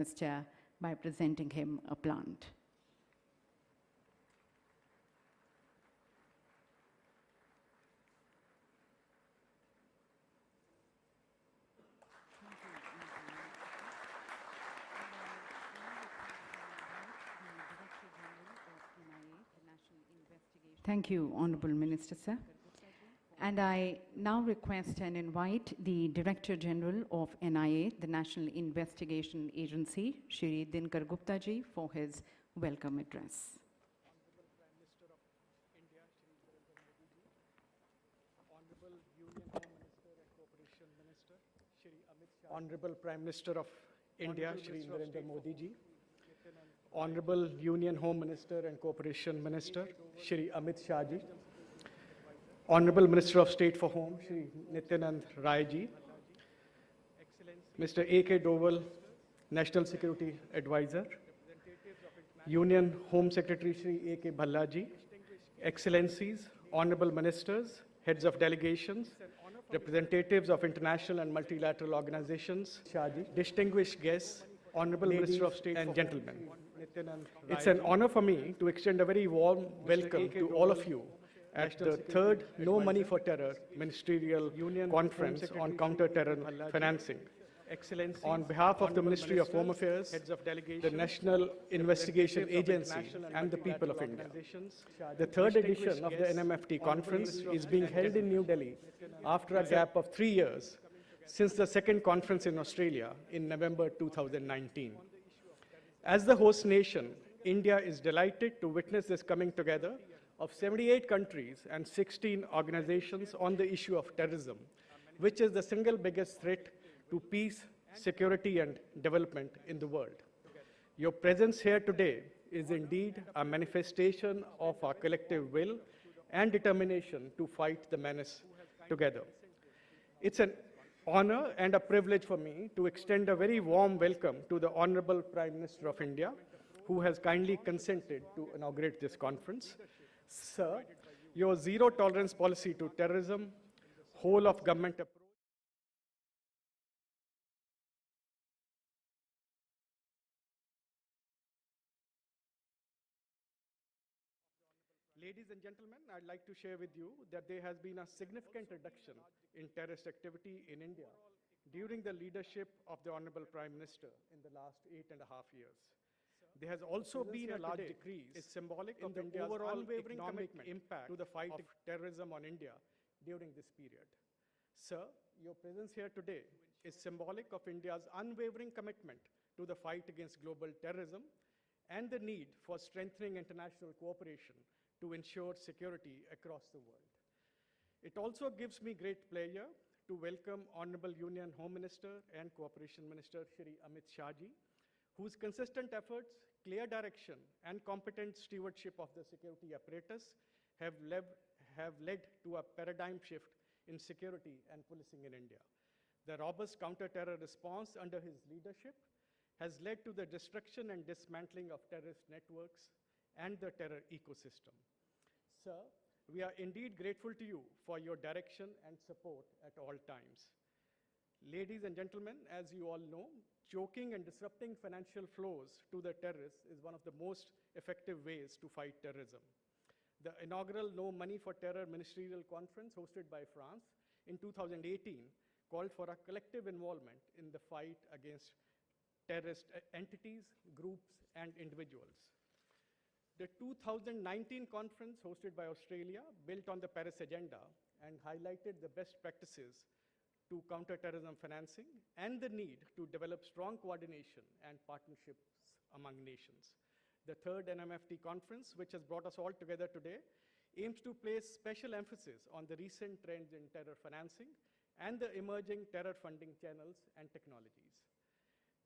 Minister by presenting him a plant. Thank you, Honorable Minister, sir. And I now request and invite the Director General of NIA, the National Investigation Agency, Shri Dinkar Gupta ji, for his welcome address. Honorable Prime Minister of India, Shri Narendra Modi ji, Honorable Union Home Minister and Cooperation Minister, Shri Amit Shah ji, Honorable Minister of State for Home, Shri Nityanand Rai ji, Mr. A.K. Doval, National Security Advisor, Union Home Secretary Shri A.K. Bhalla ji, Excellencies, Honorable Ministers, Heads of Delegations, representatives of international and multilateral organizations, distinguished guests, Honorable Minister of State and gentlemen. It's an honor for me to extend a very warm welcome to all of you at the third No Money for Terror Ministerial Conference on Counter-Terrorism Financing. On behalf of the Ministry of Home Affairs, the National Investigation Agency, and the people of India, the third edition of the NMFT conference is being held in New Delhi after a gap of 3 years since the second conference in Australia in November 2019. As the host nation, India is delighted to witness this coming together of 78 countries and 16 organizations on the issue of terrorism, which is the single biggest threat to peace, security, and development in the world. Your presence here today is indeed a manifestation of our collective will and determination to fight the menace together. It's an honor and a privilege for me to extend a very warm welcome to the Honorable Prime Minister of India, who has kindly consented to inaugurate this conference. Sir, your zero tolerance policy to terrorism, whole of government approach, Ladies and gentlemen, I'd like to share with you that there has been a significant reduction in terrorist activity in India during the leadership of the Honorable Prime Minister in the last 8.5 years. There has also been a large decrease. It's symbolic of India's overall unwavering economic impact to the fight of terrorism on India during this period. Sir, your presence here today is symbolic of India's unwavering commitment to the fight against global terrorism and the need for strengthening international cooperation to ensure security across the world. It also gives me great pleasure to welcome Honorable Union Home Minister and Cooperation Minister Shri Amit Shah ji, whose consistent efforts, clear direction, and competent stewardship of the security apparatus have led to a paradigm shift in security and policing in India. The robust counter-terror response under his leadership has led to the destruction and dismantling of terrorist networks and the terror ecosystem. Sir, we are indeed grateful to you for your direction and support at all times. Ladies and gentlemen, as you all know, choking and disrupting financial flows to the terrorists is one of the most effective ways to fight terrorism. The inaugural No Money for Terror Ministerial Conference hosted by France in 2018 called for a collective involvement in the fight against terrorist entities, groups, and individuals. The 2019 conference hosted by Australia built on the Paris Agenda and highlighted the best practices to counter-terrorism financing and the need to develop strong coordination and partnerships among nations. The third NMFT conference, which has brought us all together today, aims to place special emphasis on the recent trends in terror financing and the emerging terror funding channels and technologies.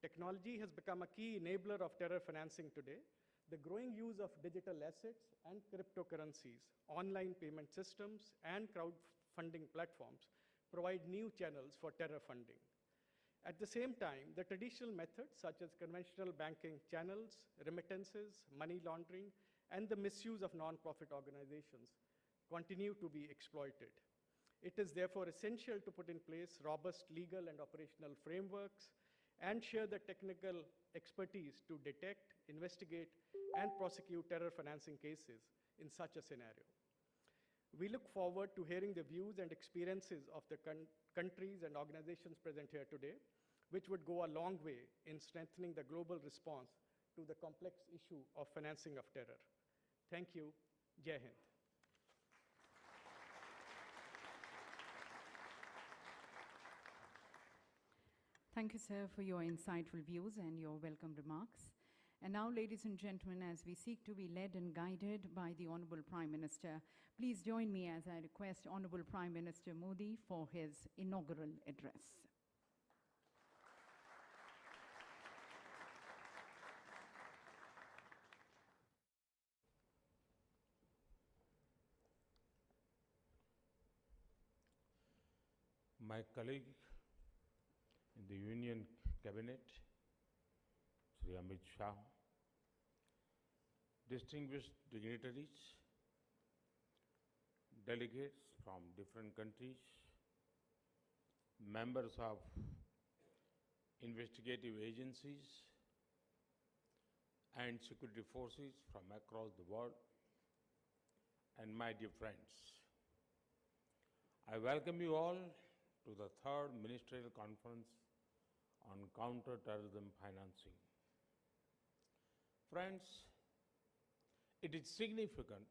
Technology has become a key enabler of terror financing today. The growing use of digital assets and cryptocurrencies, online payment systems, and crowdfunding platforms provide new channels for terror funding. At the same time, the traditional methods such as conventional banking channels, remittances, money laundering, and the misuse of non-profit organizations continue to be exploited. It is therefore essential to put in place robust legal and operational frameworks and share the technical expertise to detect, investigate, and prosecute terror financing cases in such a scenario. We look forward to hearing the views and experiences of the countries and organizations present here today, which would go a long way in strengthening the global response to the complex issue of financing of terror. Thank you. Jai Hind. Thank you, sir, for your insightful views and your welcome remarks. And now, ladies and gentlemen, as we seek to be led and guided by the Honorable Prime Minister, please join me as I request Honorable Prime Minister Modi for his inaugural address. My colleague in the Union Cabinet, Shri Amit Shah, distinguished dignitaries, delegates from different countries, members of investigative agencies and security forces from across the world, and my dear friends. I welcome you all to the third Ministerial Conference on Counter-Terrorism Financing. Friends, it is significant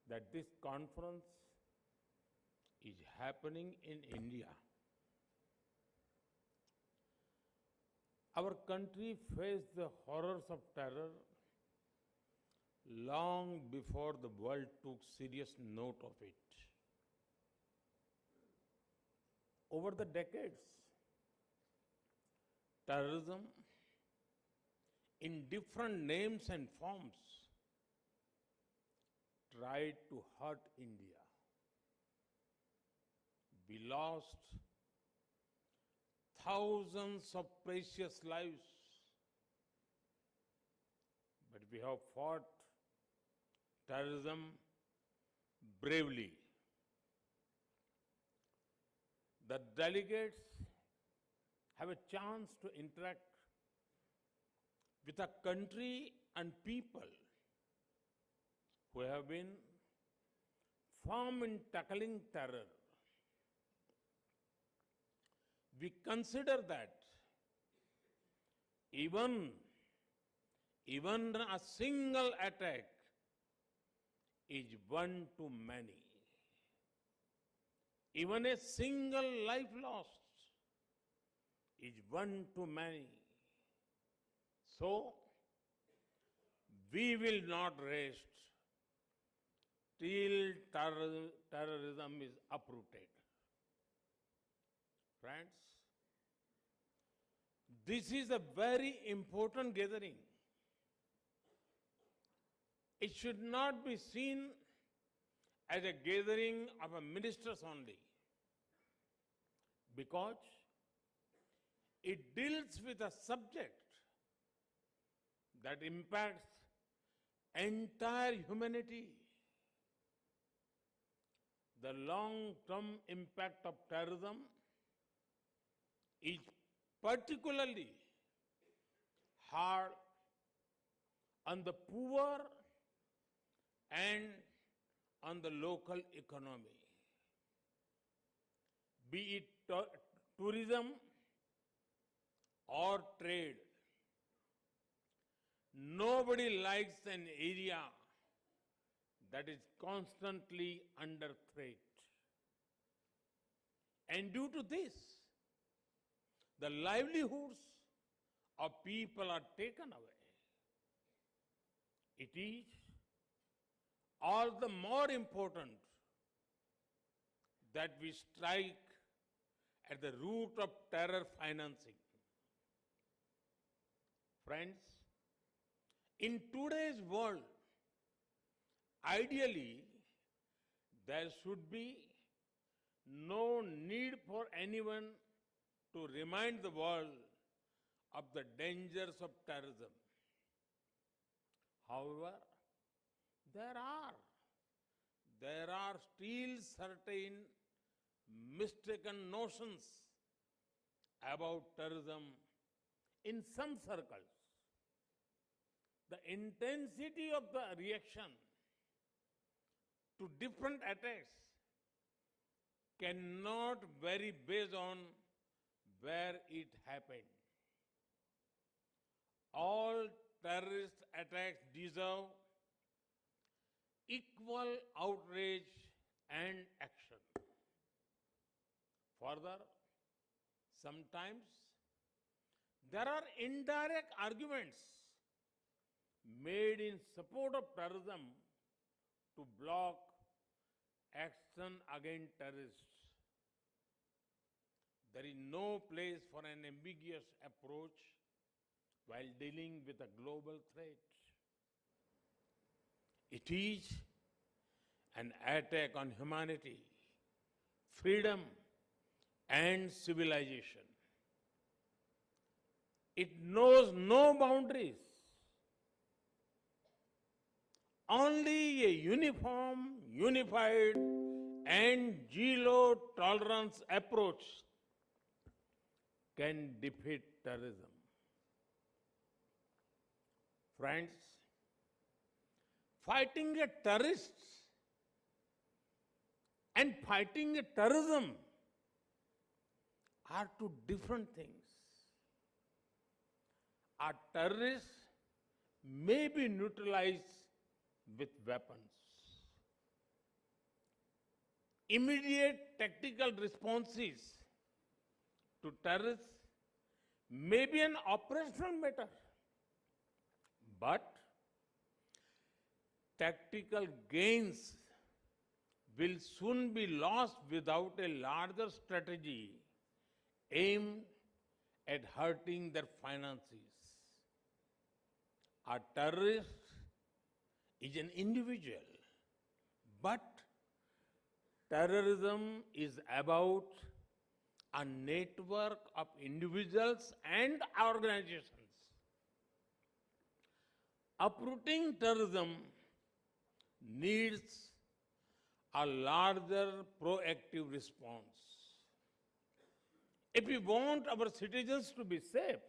that this conference is happening in India. Our country faced the horrors of terror long before the world took serious note of it. Over the decades, terrorism in different names and forms tried to hurt India. We lost thousands of precious lives, but we have fought terrorism bravely. The delegates have a chance to interact with a country and people who have been firm in tackling terror. We consider that even a single attack is one too many. Even a single life lost is one too many. So, we will not rest till terrorism is uprooted. Friends, this is a very important gathering. It should not be seen as a gathering of ministers only, because it deals with a subject that impacts entire humanity. The long-term impact of terrorism is particularly hard on the poor and on the local economy, be it tourism or trade. Nobody likes an area that is constantly under threat. And due to this, the livelihoods of people are taken away. It is all the more important that we strike at the root of terror financing. Friends, in today's world, ideally, there should be no need for anyone to remind the world of the dangers of terrorism. However, there are still certain mistaken notions about terrorism in some circles. The intensity of the reaction to different attacks cannot vary based on where it happened. All terrorist attacks deserve equal outrage and action. Further, sometimes there are indirect arguments made in support of terrorism to block action against terrorists. There is no place for an ambiguous approach while dealing with a global threat. It is an attack on humanity, freedom, and civilization. It knows no boundaries. Only a uniform, unified, and zero-tolerance approach can defeat terrorism. Friends, fighting a terrorist and fighting a terrorism are two different things. A terrorist may be neutralized with weapons. Immediate tactical responses to terrorists may be an operational matter, but tactical gains will soon be lost without a larger strategy aimed at hurting their finances. A terrorist is an individual, but terrorism is about a network of individuals and organizations. Uprooting terrorism needs a larger proactive response. If we want our citizens to be safe,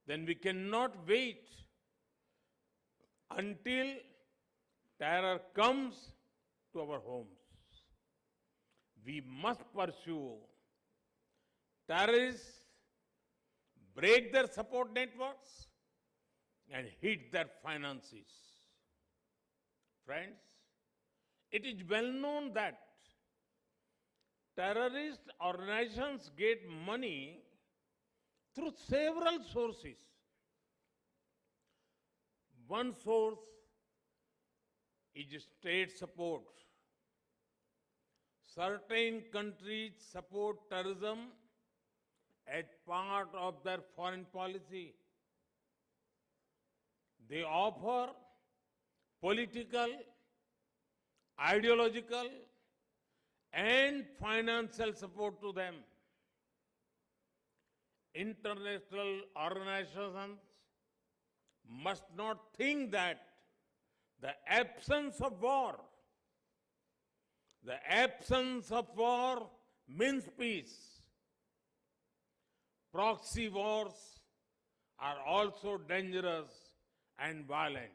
then we cannot wait until terror comes to our homes. We must pursue terrorists, break their support networks, and hit their finances. Friends, it is well known that terrorist organizations get money through several sources. One source is state support. Certain countries support terrorism as part of their foreign policy. They offer political, ideological, and financial support to them. International organizations must not think that the absence of war means peace. Proxy wars are also dangerous and violent.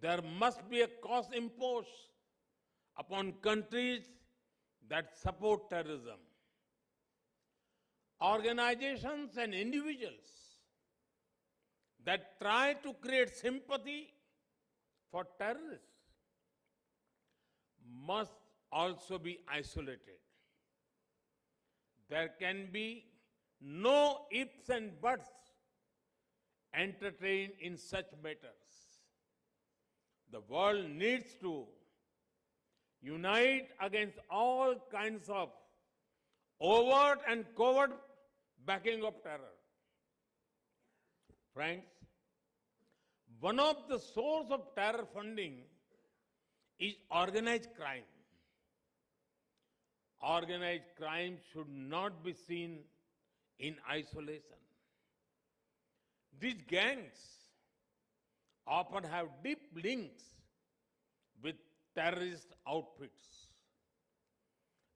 There must be a cost imposed upon countries that support terrorism. Organizations and individuals that try to create sympathy for terrorists must also be isolated. There can be no ifs and buts entertained in such matters. The world needs to unite against all kinds of overt and covert backing of terror. Friends, one of the sources of terror funding is organized crime. Organized crime should not be seen in isolation. These gangs often have deep links with terrorist outfits.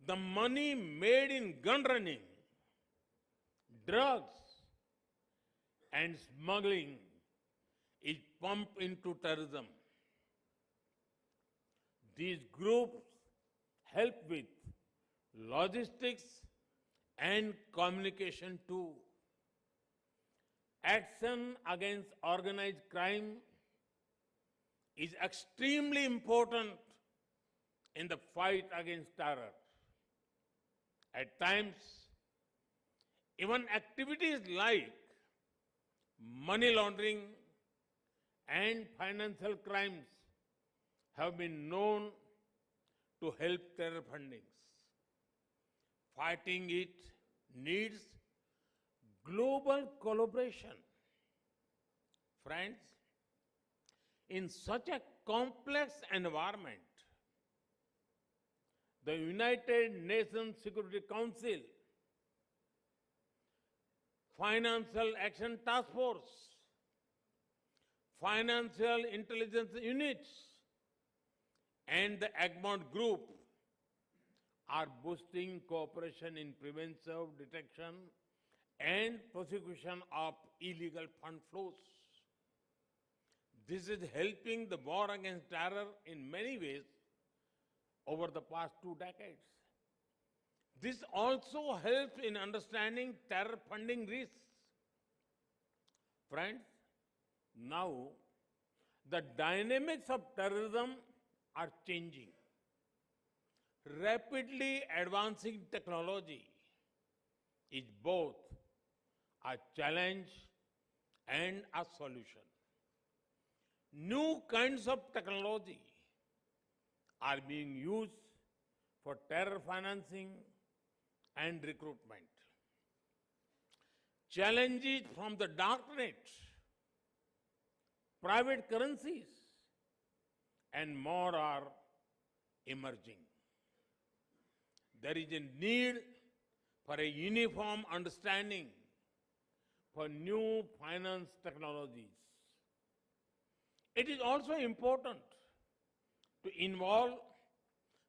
The money made in gun running, drugs, and smuggling is pumped into terrorism. These groups help with logistics and communication too. Action against organized crime is extremely important in the fight against terror. At times, even activities like money laundering and financial crimes have been known to help terror fundings. Fighting it needs global collaboration. Friends, in such a complex environment, the United Nations Security Council, Financial Action Task Force, Financial Intelligence Units, and the Egmont Group are boosting cooperation in preventive detection and prosecution of illegal fund flows. This is helping the war against terror in many ways over the past 2 decades. This also helps in understanding terror funding risks. Friends, now the dynamics of terrorism are changing. Rapidly advancing technology is both a challenge and a solution. New kinds of technology are being used for terror financing and recruitment. Challenges from the darknet, private currencies, and more are emerging. There is a need for a uniform understanding for new finance technologies. It is also important to involve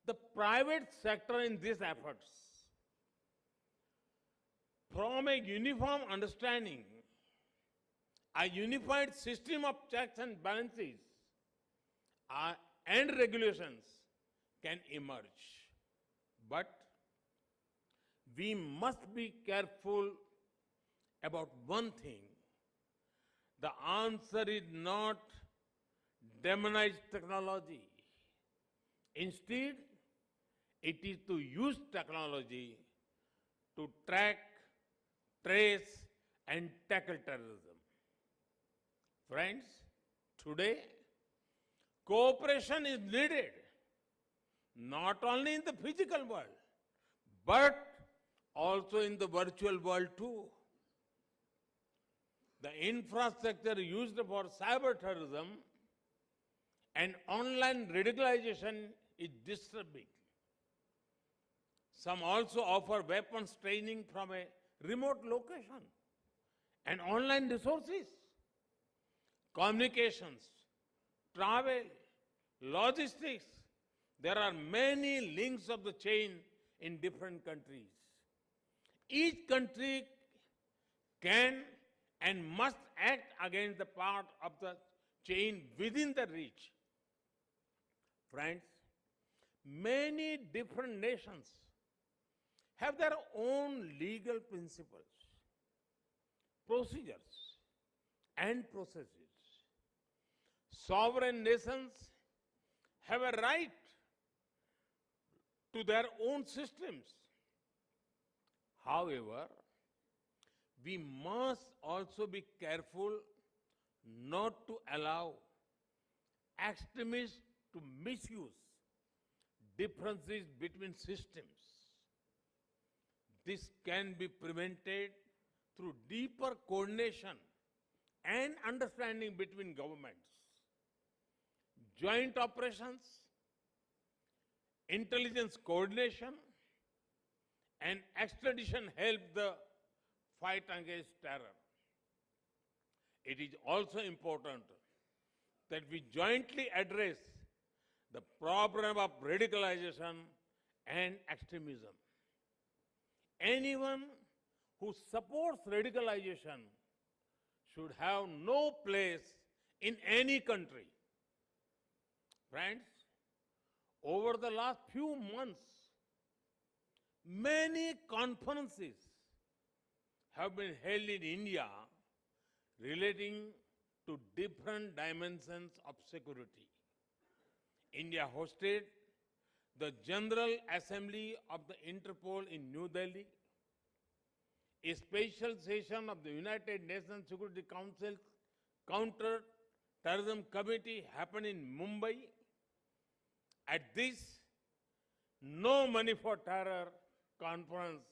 the private sector in these efforts. From a uniform understanding, a unified system of checks and balances and regulations can emerge. But we must be careful about one thing. The answer is not demonize technology. Instead, it is to use technology to track, trace, and tackle terrorism. Friends, today, cooperation is needed, not only in the physical world, but also in the virtual world too. The infrastructure used for cyber terrorism and online radicalization is disturbing. Some also offer weapons training from a remote location and online resources, communications, travel, logistics. There are many links of the chain in different countries. Each country can and must act against the part of the chain within the reach. Friends, many different nations have their own legal principles, procedures, and processes. Sovereign nations have a right to their own systems. However, we must also be careful not to allow extremists to misuse differences between systems. This can be prevented through deeper coordination and understanding between governments. Joint operations, intelligence coordination, and extradition help the fight against terror. It is also important that we jointly address the problem of radicalization and extremism. Anyone who supports radicalization should have no place in any country. Friends, over the last few months, many conferences have been held in India relating to different dimensions of security. India hosted the General Assembly of the Interpol in New Delhi, a special session of the United Nations Security Council's Counter-Terrorism Committee happened in Mumbai. At this No Money for Terror conference,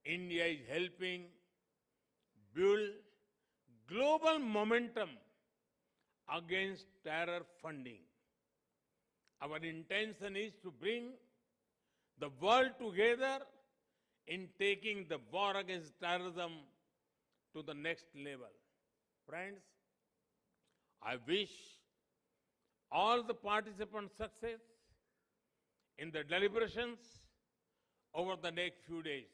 India is helping build global momentum against terror funding. Our intention is to bring the world together in taking the war against terrorism to the next level. Friends, I wish all the participants success in the deliberations over the next few days.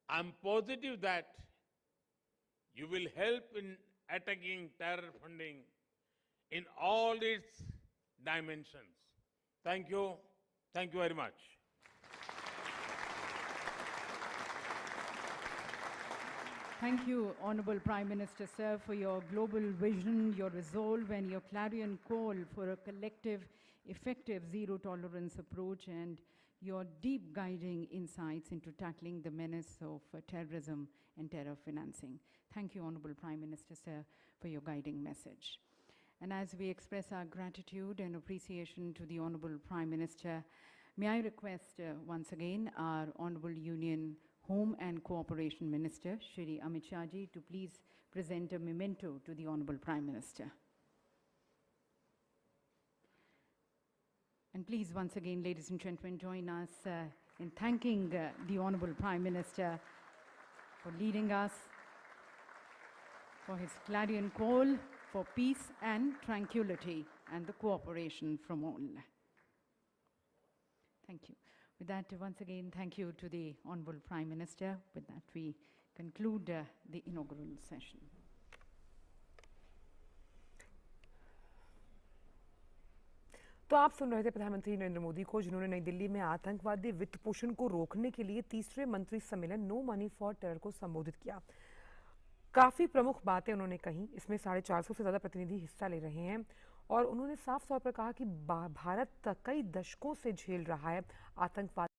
I'm positive that you will help in attacking terror funding in all its dimensions. Thank you. Thank you very much. Thank you, Honorable Prime Minister, sir, for your global vision, your resolve, and your clarion call for a collective, effective zero-tolerance approach, and your deep guiding insights into tackling the menace of terrorism and terror financing. Thank you, Honorable Prime Minister, sir, for your guiding message. And as we express our gratitude and appreciation to the Honorable Prime Minister, may I request once again our Honorable Union Home and Cooperation Minister, Shri Amit Shah ji, to please present a memento to the Honorable Prime Minister. And please, once again, ladies and gentlemen, join us in thanking the Honorable Prime Minister for leading us, for his clarion call for peace and tranquility and the cooperation from all. Thank you. With that, once again, thank you to the Honorable Prime Minister. With that, we conclude the inaugural session. तो आप सुन रहे थे प्रधानमंत्री नरेंद्र मोदी को, जिन्होंने नई दिल्ली में आतंकवादी वित्त पोषण को रोकने के लिए तीसरे मंत्री सम्मेलन नो मनी फॉर टेरर को संबोधित किया। काफी प्रमुख बातें उन्होंने कही। इसमें 450 से ज्यादा प्रतिनिधि हिस्सा ले रहे हैं और उन्होंने साफ तौर पर कहा कि भारत कई दशकों से झेल रहा है आतंकवाद